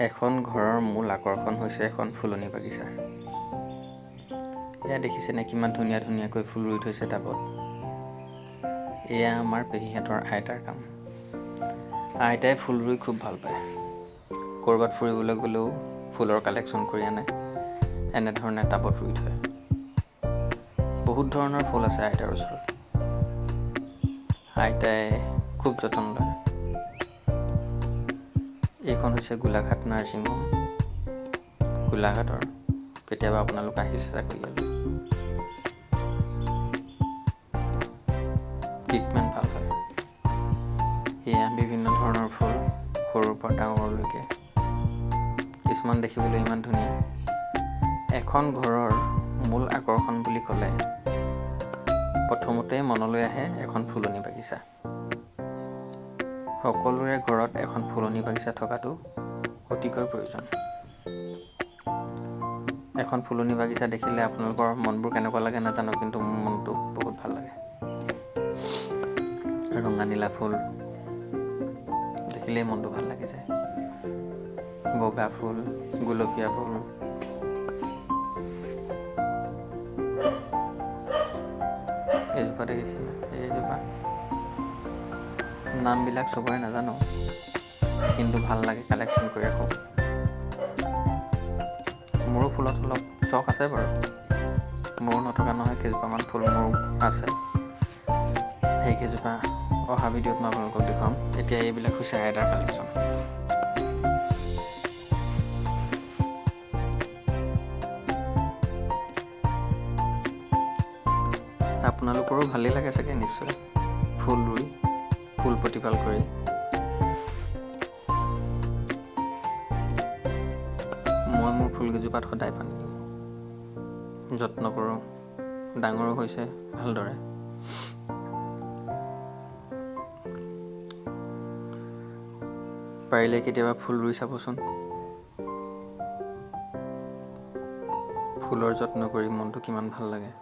এখন ঘৰৰ মূল আকৰ্ষণ হৈছে এখন ফুলনি বাগিচা। এয়া দেখিছেনে কিমান ধুনীয়া ধুনীয়াকৈ ফুল ৰুই থৈছে টাবত। এয়া আমাৰ পেহীহঁতৰ আইতাৰ কাম। আইতাই ফুল ৰুই খুব ভাল পায়। ক'ৰবাত ফুৰিবলৈ গ'লেও ফুলৰ কালেকশ্যন কৰি আনে, এনেধৰণে টাবত ৰুই থয়। বহুত ধৰণৰ ফুল আছে আইতাৰ ওচৰত। আইতাই খুব যতন লয়। এইখন হৈছে গোলাঘাট নাৰ্ছিং হোম, গোলাঘাটৰ। কেতিয়াবা আপোনালোক আহিছে চাগৈ ইয়ালৈ। ট্ৰিটমেণ্ট ভাল হয়। এয়া বিভিন্ন ধৰণৰ ফুল, সৰুৰ পৰা ডাঙৰলৈকে। কিছুমান দেখিবলৈ ইমান ধুনীয়া। এখন ঘৰৰ মূল আকৰ্ষণ বুলি ক'লে প্ৰথমতে মনলৈ আহে এখন ফুলনি বাগিচা। সকলোৰে ঘৰত এখন ফুলনি বাগিচা থকাটো অতিকৈ প্ৰয়োজন। এখন ফুলনি বাগিচা দেখিলে আপোনালোকৰ মনবোৰ কেনেকুৱা লাগে নাজানো, কিন্তু মোৰ মনটো বহুত ভাল লাগে। ৰঙা নীলা ফুল দেখিলেই মনটো ভাল লাগি যায়। বগা ফুল, গুলপীয়া ফুল, এইজোপা দেখিছেনে? এইজোপা নামবিলাক চবৰে নাজানো, কিন্তু ভাল লাগে কালেকশ্যন কৰি ৰাখোঁ। মোৰো ফুলত অলপ চখ আছে বাৰু। মোৰো নথকা নহয়, কেইজোপামান ফুল মোৰ আছে। সেইকেইজোপা অহা ভিডিঅ'ত মই আপোনালোকক দেখুৱাম। এতিয়া এইবিলাক হৈছে আইতাৰ কালেকশ্যন। আপোনালোকৰো ভালেই লাগে চাগে নিশ্চয় ফুল ৰুই, ফুল প্ৰতিপাল কৰি। মই মোৰ ফুলকেইজোপাত সদায় পানী দিওঁ, যত্ন কৰোঁ। ডাঙৰো হৈছে ভালদৰে। পাৰিলে কেতিয়াবা ফুল ৰুই চাবচোন। ফুলৰ যত্ন কৰি মনটো কিমান ভাল লাগে।